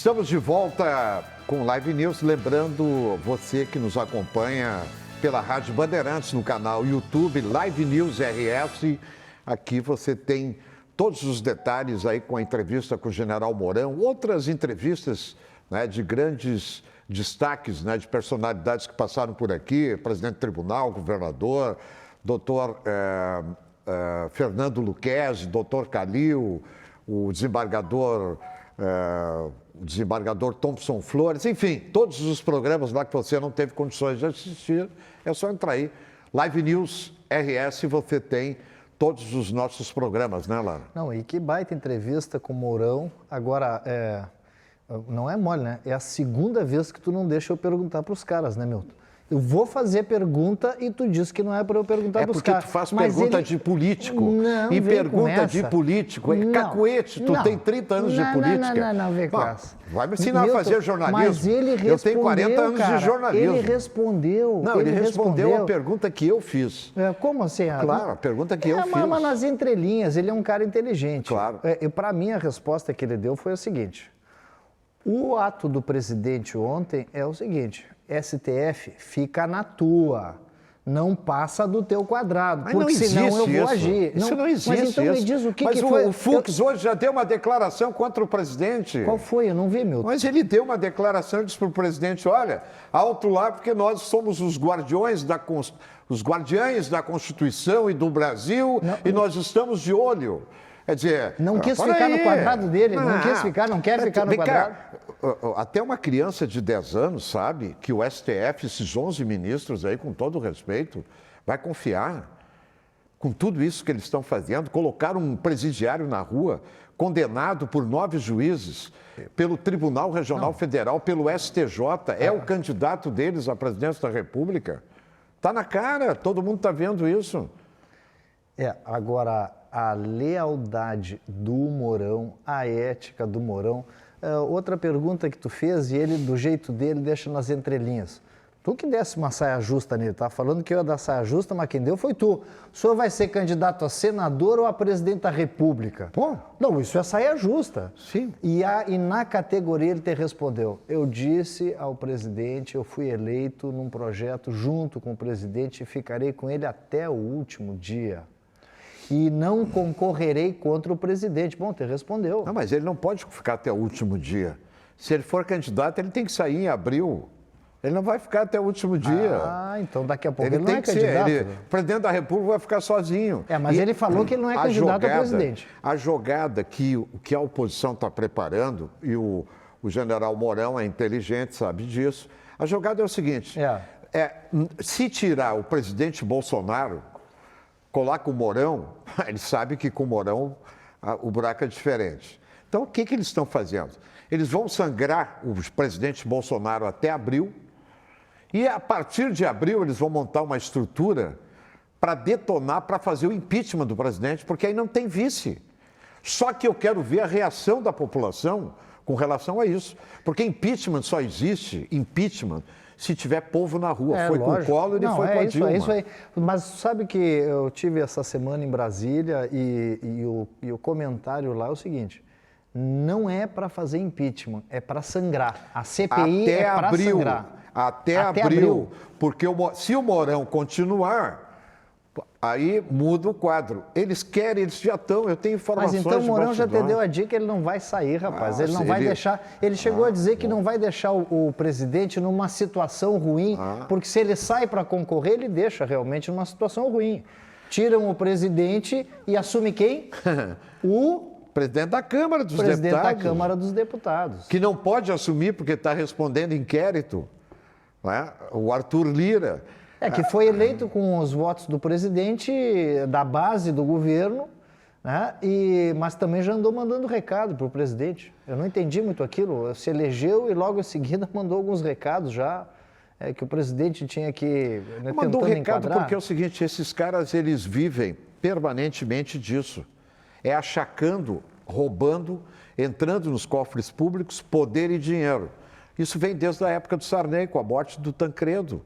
Estamos de volta com Live News, lembrando você que nos acompanha pela Rádio Bandeirantes no canal YouTube Live News RS. Aqui você tem todos os detalhes aí com a entrevista com o General Mourão, outras entrevistas, né, de grandes destaques, né, de personalidades que passaram por aqui, presidente do tribunal, governador, doutor Fernando Luquezzi, doutor Calil, o desembargador Thompson Flores, enfim, todos os programas lá que você não teve condições de assistir, é só entrar aí. Live News RS, você tem todos os nossos programas, né, Lara? Não, e que baita entrevista com o Mourão. Agora, não é mole, né? É a segunda vez que tu não deixa eu perguntar para os caras, né, Milton? Eu vou fazer pergunta e tu diz que não é para eu perguntar para os caras. É porque tu faz pergunta de político. Não, e pergunta de político. É cacuete, tu tem 30 anos de política. Não, vem com essa. Vai me ensinar a fazer jornalismo. Mas ele respondeu, eu tenho 40 anos de jornalismo. Ele respondeu. Não, ele respondeu a pergunta que eu fiz. Como assim? Claro, a pergunta que eu fiz. Mas nas entrelinhas, ele é um cara inteligente. Claro. Para mim, a resposta que ele deu foi a seguinte. O ato do presidente ontem é o seguinte: STF, fica na tua, não passa do teu quadrado, mas porque senão eu vou agir. Isso não existe. Mas então me diz o que foi. O Fux hoje já deu uma declaração contra o presidente. Qual foi? Eu não vi, Milton. Mas ele deu uma declaração e disse para o presidente, olha, alto lá, porque nós somos os guardiões da Constituição e do Brasil e nós estamos de olho. Quer dizer, não quis ficar no quadrado dele, não quer ficar no quadrado. Até uma criança de 10 anos sabe que o STF, esses 11 ministros aí, com todo o respeito, vai confiar com tudo isso que eles estão fazendo. Colocaram um presidiário na rua, condenado por 9 juízes, pelo Tribunal Regional Federal, pelo STJ, é o candidato deles à presidência da República. Está na cara, todo mundo está vendo isso. Agora, a lealdade do Mourão, a ética do Mourão. Outra pergunta que tu fez, e ele, do jeito dele, deixa nas entrelinhas. Tu que desse uma saia justa nele, tá falando que eu ia dar saia justa, mas quem deu foi tu. O senhor vai ser candidato a senador ou a presidente da República? Pô. Não, isso é saia justa. Sim. E na categoria ele te respondeu, eu disse ao presidente, eu fui eleito num projeto junto com o presidente e ficarei com ele até o último dia. E não concorrerei contra o presidente. Bom, te respondeu. Não, mas ele não pode ficar até o último dia. Se ele for candidato, ele tem que sair em abril. Ele não vai ficar até o último dia. Então daqui a pouco ele não é candidato. O presidente da República vai ficar sozinho. Mas ele falou que ele não é candidato a presidente. A jogada que a oposição está preparando, e o general Mourão é inteligente, sabe disso, a jogada é o seguinte, se tirar o presidente Bolsonaro, coloca o Mourão, ele sabe que com o Mourão o buraco é diferente. Então, o que eles estão fazendo? Eles vão sangrar o presidente Bolsonaro até abril e, a partir de abril, eles vão montar uma estrutura para detonar, para fazer o impeachment do presidente, porque aí não tem vice. Só que eu quero ver a reação da população com relação a isso. Porque impeachment só existe, se tiver povo na rua. Foi lógico. Com o Collor e foi com a Dilma. É isso aí. Mas sabe que eu tive essa semana em Brasília e o comentário lá é o seguinte, não é para fazer impeachment, é para sangrar. A CPI é para sangrar. Até abril. Porque se o Mourão continuar, aí muda o quadro. Eles já estão, eu tenho informações. Mas então o Mourão já te deu a dica, ele não vai sair, rapaz. Ele não vai deixar. Ele chegou a dizer que não vai deixar o presidente numa situação ruim, porque se ele sai para concorrer, ele deixa realmente numa situação ruim. Tiram o presidente e assume quem? O presidente da Câmara dos Deputados. Presidente da Câmara dos Deputados. Que não pode assumir porque está respondendo inquérito. Né? O Arthur Lira. Que foi eleito com os votos do presidente, da base do governo, né? Mas também já andou mandando recado para o presidente. Eu não entendi muito aquilo. Se elegeu e logo em seguida mandou alguns recados já, que o presidente tinha que... Né, mandou um recado enquadrar. Porque é o seguinte, esses caras, eles vivem permanentemente disso. É achacando, roubando, entrando nos cofres públicos, poder e dinheiro. Isso vem desde a época do Sarney, com a morte do Tancredo.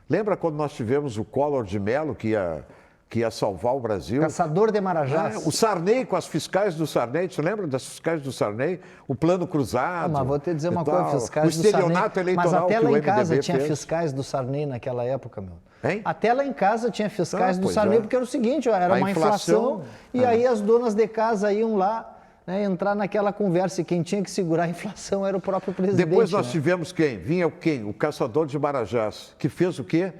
Lembra quando nós tivemos o Collor de Mello, que que ia salvar o Brasil. Caçador de Marajás. O Sarney com as fiscais do Sarney, você lembra das fiscais do Sarney? O plano cruzado. Mas vou te dizer uma coisa, fiscais do Sarney. O estelionato eleitoral. Mas até lá em casa fez. tinha fiscais do Sarney naquela época, meu. Hein? Até lá em casa tinha fiscais do Sarney, porque era o seguinte, ó, era uma inflação e aí as donas de casa iam lá, né, entrar naquela conversa e quem tinha que segurar a inflação era o próprio presidente. Depois nós tivemos quem? Vinha quem? O caçador de Marajás, que fez o quê?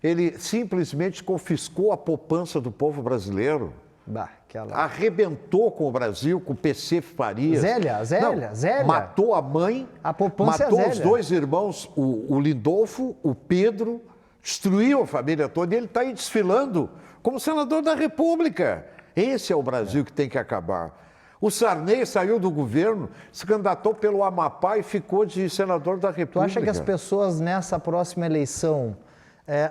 Ele simplesmente confiscou a poupança do povo brasileiro. Arrebentou com o Brasil, com o PC Farias. Zélia. Matou a mãe, a poupança matou os dois irmãos, o Lindolfo, o Pedro, destruiu a família toda e ele está aí desfilando como senador da República. Esse é o Brasil que tem que acabar. O Sarney saiu do governo, se candidatou pelo Amapá e ficou de senador da República. Tu acha que as pessoas nessa próxima eleição,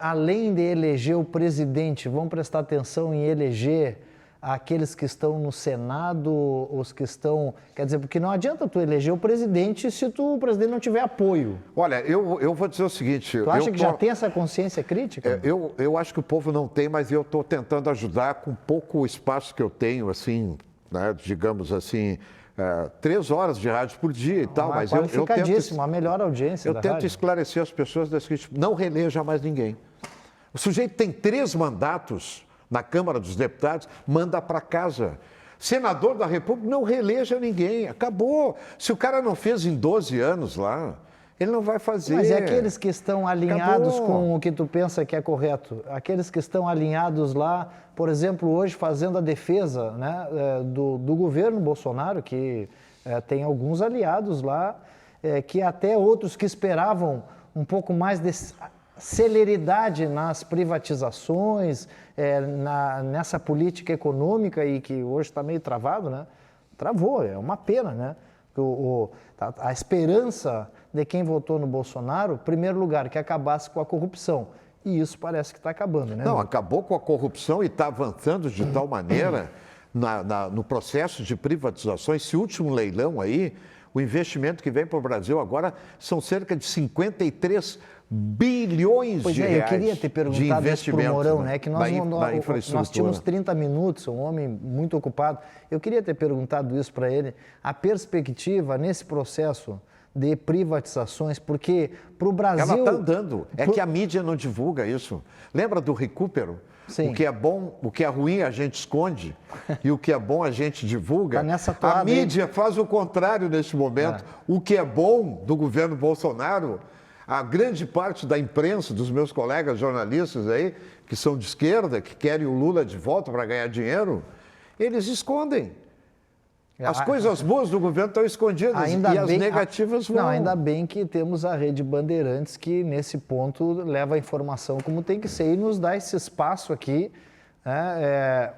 além de eleger o presidente, vão prestar atenção em eleger aqueles que estão no Senado, os que estão... Quer dizer, porque não adianta tu eleger o presidente se o presidente não tiver apoio. Olha, eu vou dizer o seguinte... Tu acha que já tem essa consciência crítica? Eu acho que o povo não tem, mas eu estou tentando ajudar com pouco espaço que eu tenho, assim, né, digamos assim... 3 horas de rádio por dia e tal, mas eu tento... a melhor audiência da rádio. Eu tento rádio. Esclarecer as pessoas da seguinte, não reeleja mais ninguém. O sujeito tem 3 mandatos na Câmara dos Deputados, manda para casa. Senador da República, não reeleja ninguém, acabou. Se o cara não fez em 12 anos lá, ele não vai fazer. Mas é aqueles que estão alinhados com o que tu pensa que é correto, aqueles que estão alinhados lá, por exemplo, hoje fazendo a defesa, né, do governo Bolsonaro, que tem alguns aliados lá, que até outros que esperavam um pouco mais de celeridade nas privatizações, nessa política econômica e que hoje está meio travado, né? Travou, é uma pena, né? A esperança de quem votou no Bolsonaro, em primeiro lugar, que acabasse com a corrupção. E isso parece que está acabando, né? Não, acabou com a corrupção e está avançando de tal maneira no processo de privatizações. Esse último leilão aí, o investimento que vem para o Brasil agora são cerca de 53 bilhões de reais. Eu queria ter perguntado isso para o Mourão, né? Que nós tínhamos 30 minutos, um homem muito ocupado. Eu queria ter perguntado isso para ele, a perspectiva nesse processo de privatizações, porque para o Brasil... Ela está andando, que a mídia não divulga isso. Lembra do Recupero? Sim. O que é bom, o que é ruim a gente esconde e o que é bom a gente divulga. Tá nessa toada, a mídia faz o contrário neste momento. O que é bom do governo Bolsonaro... A grande parte da imprensa, dos meus colegas jornalistas aí, que são de esquerda, que querem o Lula de volta para ganhar dinheiro, eles escondem. As coisas boas do governo estão escondidas e as negativas vão. Não, ainda bem que temos a Rede Bandeirantes que, nesse ponto, leva a informação como tem que ser e nos dá esse espaço aqui, né,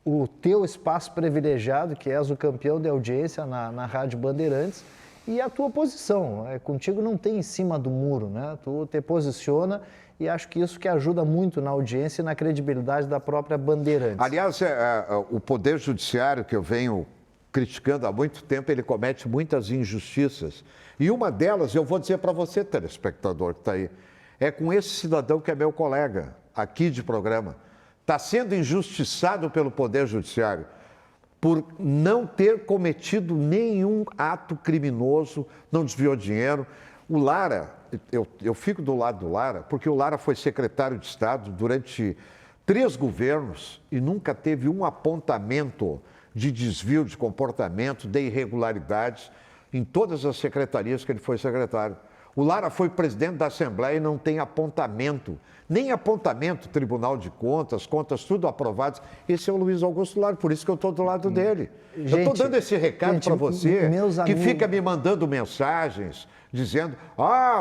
o teu espaço privilegiado, que és o campeão de audiência na Rádio Bandeirantes, e a tua posição. Contigo não tem em cima do muro, né? Tu te posiciona e acho que isso que ajuda muito na audiência e na credibilidade da própria Bandeirantes. Aliás, o Poder Judiciário, que eu venho criticando há muito tempo, ele comete muitas injustiças. E uma delas, eu vou dizer para você, telespectador que está aí, é com esse cidadão que é meu colega, aqui de programa. Está sendo injustiçado pelo Poder Judiciário por não ter cometido nenhum ato criminoso, não desviou dinheiro. O Lara, eu fico do lado do Lara, porque o Lara foi secretário de Estado durante 3 governos e nunca teve um apontamento de desvio de comportamento, de irregularidades em todas as secretarias que ele foi secretário. O Lara foi presidente da Assembleia e não tem apontamento, nem apontamento, Tribunal de Contas, contas tudo aprovadas. Esse é o Luiz Augusto Lara, por isso que eu estou do lado dele. Gente, eu estou dando esse recado para você, que fica me mandando mensagens, dizendo,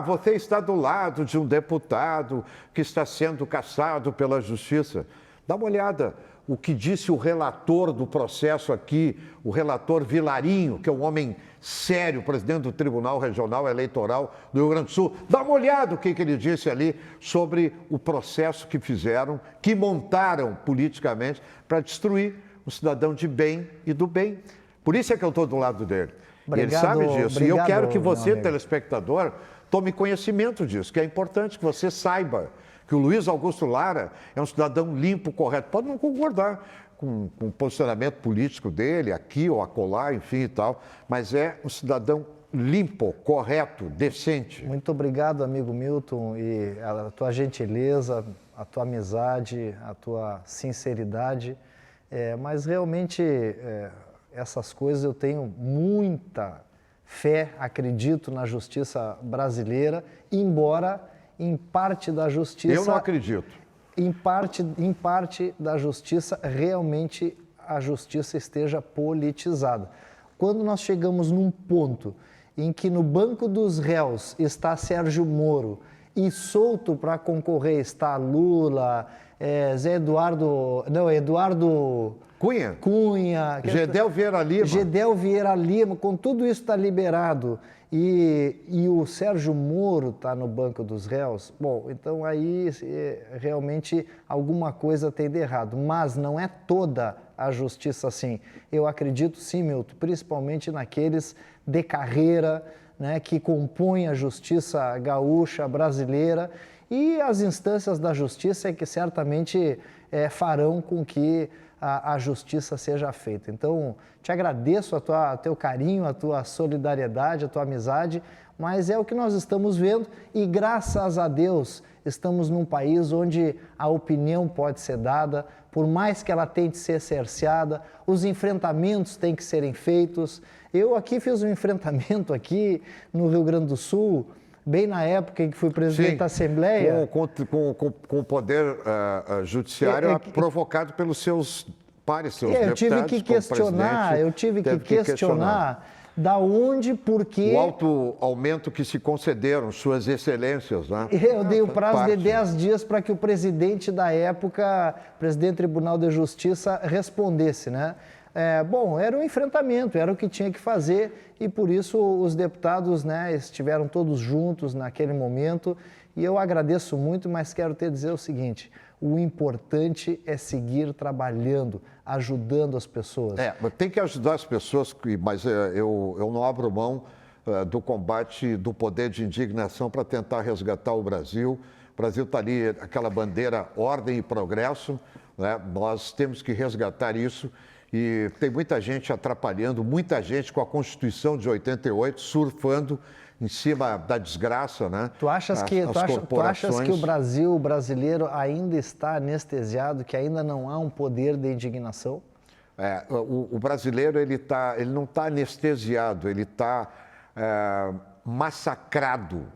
você está do lado de um deputado que está sendo caçado pela Justiça. Dá uma olhada. O que disse o relator do processo aqui, o relator Vilarinho, que é um homem sério, presidente do Tribunal Regional Eleitoral do Rio Grande do Sul. Dá uma olhada o que ele disse ali sobre o processo que fizeram, que montaram politicamente para destruir o cidadão de bem e do bem. Por isso é que eu estou do lado dele. Obrigado, ele sabe disso. Obrigado, e eu quero que você, telespectador, tome conhecimento disso, que é importante que você saiba que o Luiz Augusto Lara é um cidadão limpo, correto. Pode não concordar com o posicionamento político dele, aqui ou acolá, enfim e tal, mas é um cidadão limpo, correto, decente. Muito obrigado, amigo Milton, e a tua gentileza, a tua amizade, a tua sinceridade, mas realmente essas coisas eu tenho muita fé, acredito na justiça brasileira, embora em parte da justiça... Eu não acredito. Em parte da justiça, realmente a justiça esteja politizada. Quando nós chegamos num ponto em que no banco dos réus está Sérgio Moro e solto para concorrer está Lula, Eduardo Cunha, Gedel Vieira Lima, com tudo isso está liberado e o Sérgio Moro está no banco dos réus, bom, então aí realmente alguma coisa tem de errado, mas não é toda a justiça assim. Eu acredito sim, Milton, principalmente naqueles de carreira, né, que compõem a justiça gaúcha brasileira e as instâncias da justiça é que certamente farão com que a justiça seja feita. Então, te agradeço teu carinho, a tua solidariedade, a tua amizade, mas é o que nós estamos vendo e, graças a Deus, estamos num país onde a opinião pode ser dada, por mais que ela tente ser cerceada, os enfrentamentos têm que serem feitos. Eu aqui fiz um enfrentamento aqui no Rio Grande do Sul, bem na época em que fui presidente da Assembleia. Com o poder judiciário provocado pelos seus pares, seus deputados. Eu tive que questionar da onde, por quê... O alto aumento que se concederam, suas excelências, né? Eu dei o prazo de 10 dias para que o presidente da época, presidente do Tribunal de Justiça, respondesse, né? Bom, era um enfrentamento, era o que tinha que fazer e por isso os deputados, né, estiveram todos juntos naquele momento e eu agradeço muito, mas quero te dizer o seguinte, o importante é seguir trabalhando, ajudando as pessoas. Tem que ajudar as pessoas, mas eu não abro mão do combate do poder de indignação para tentar resgatar o Brasil. O Brasil está ali, aquela bandeira ordem e progresso, né? Nós temos que resgatar isso. E tem muita gente atrapalhando, muita gente com a Constituição de 88, surfando em cima da desgraça, né? Tu achas que o brasileiro ainda está anestesiado, que ainda não há um poder de indignação? O brasileiro ele não está anestesiado, ele está massacrado,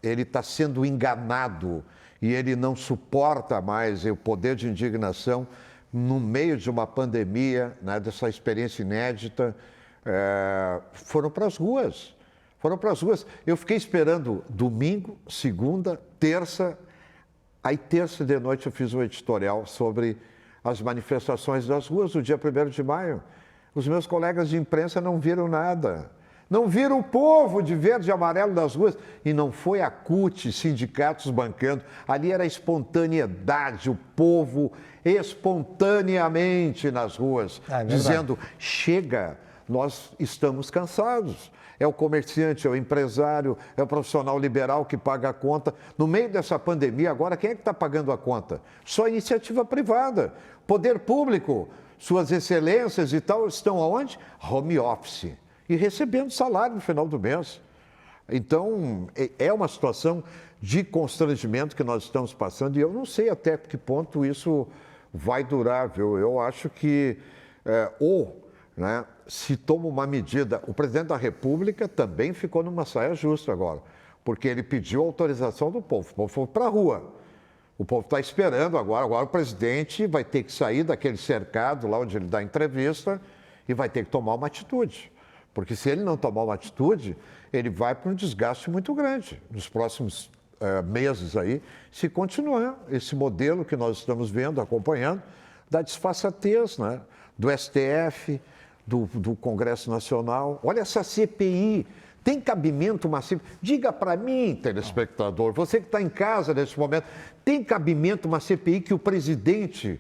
ele está sendo enganado e ele não suporta mais o poder de indignação. No meio de uma pandemia, né, dessa experiência inédita, foram para as ruas. Eu fiquei esperando domingo, segunda, terça. Aí, terça de noite, eu fiz um editorial sobre as manifestações das ruas do dia 1º de maio. Os meus colegas de imprensa não viram nada. Não viram o povo de verde e amarelo das ruas. E não foi a CUT, sindicatos bancando. Ali era a espontaneidade, o povo espontaneamente nas ruas, dizendo, chega, nós estamos cansados. É o comerciante, é o empresário, é o profissional liberal que paga a conta. No meio dessa pandemia, agora, quem é que está pagando a conta? Só a iniciativa privada. Poder público, suas excelências e tal, estão aonde? Home office. E recebendo salário no final do mês. Então, é uma situação de constrangimento que nós estamos passando e eu não sei até que ponto isso vai durar, viu? Eu acho que, né, se toma uma medida... O presidente da República também ficou numa saia justa agora, porque ele pediu autorização do povo. O povo foi para a rua. O povo está esperando agora. Agora o presidente vai ter que sair daquele cercado lá onde ele dá entrevista e vai ter que tomar uma atitude. Porque se ele não tomar uma atitude, ele vai para um desgaste muito grande nos próximos meses aí, se continuar esse modelo que nós estamos vendo, acompanhando, da disfarçatez, né? Do STF, do Congresso Nacional. Olha essa CPI, tem cabimento uma CPI? Diga para mim, telespectador, você que está em casa nesse momento, tem cabimento uma CPI que o presidente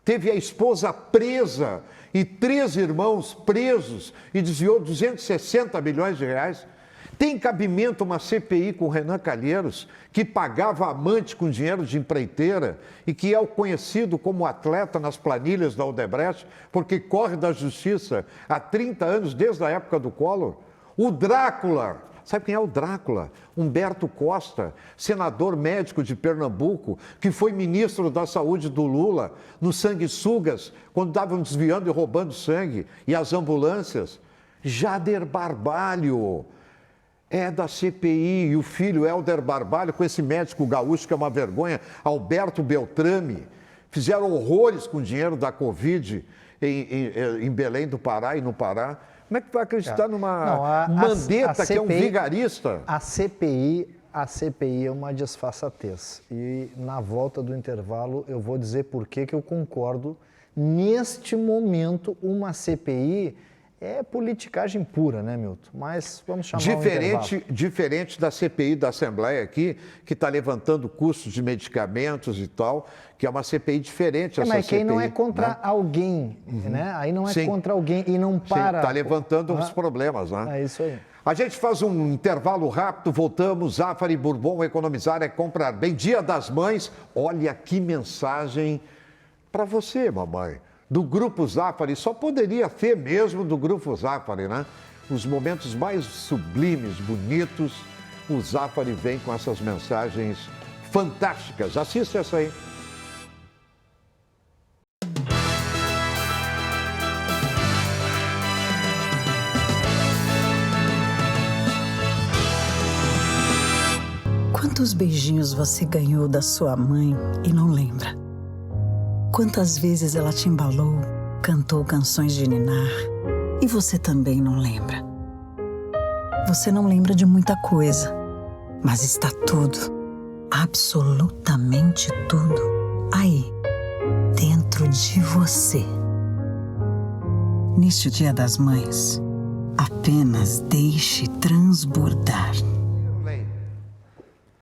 teve a esposa presa e 3 irmãos presos e desviou 260 milhões de reais? Tem cabimento uma CPI com o Renan Calheiros, que pagava amante com dinheiro de empreiteira e que é o conhecido como atleta nas planilhas da Odebrecht, porque corre da justiça há 30 anos, desde a época do Collor? O Drácula, sabe quem é o Drácula? Humberto Costa, senador médico de Pernambuco, que foi ministro da Saúde do Lula, nos sanguessugas, quando estavam desviando e roubando sangue, e as ambulâncias. Jader Barbalho é da CPI, e o filho Helder Barbalho, com esse médico gaúcho que é uma vergonha, Alberto Beltrame, fizeram horrores com o dinheiro da Covid em Belém do Pará e no Pará. Como é que vai acreditar numa Mandetta, que é um vigarista? A CPI é uma disfarçatez. E na volta do intervalo eu vou dizer por que eu concordo. Neste momento, uma CPI é politicagem pura, né, Milton? Mas vamos chamar diferente da CPI da Assembleia aqui, que está levantando custos de medicamentos e tal, que é uma CPI diferente. Mas quem não é contra alguém, né? Aí não é contra alguém e não para... Está levantando os problemas, né? É isso aí. A gente faz um intervalo rápido, voltamos. Zafari Bourbon, economizar é comprar bem. Dia das Mães, olha que mensagem para você, mamãe. Do Grupo Zafari, só poderia ter mesmo do Grupo Zafari, né? Os momentos mais sublimes, bonitos, o Zafari vem com essas mensagens fantásticas. Assista essa aí. Quantos beijinhos você ganhou da sua mãe e não lembra? Quantas vezes ela te embalou, cantou canções de ninar e você também não lembra? Você não lembra de muita coisa, mas está tudo, absolutamente tudo, aí, dentro de você. Neste Dia das Mães, apenas deixe transbordar.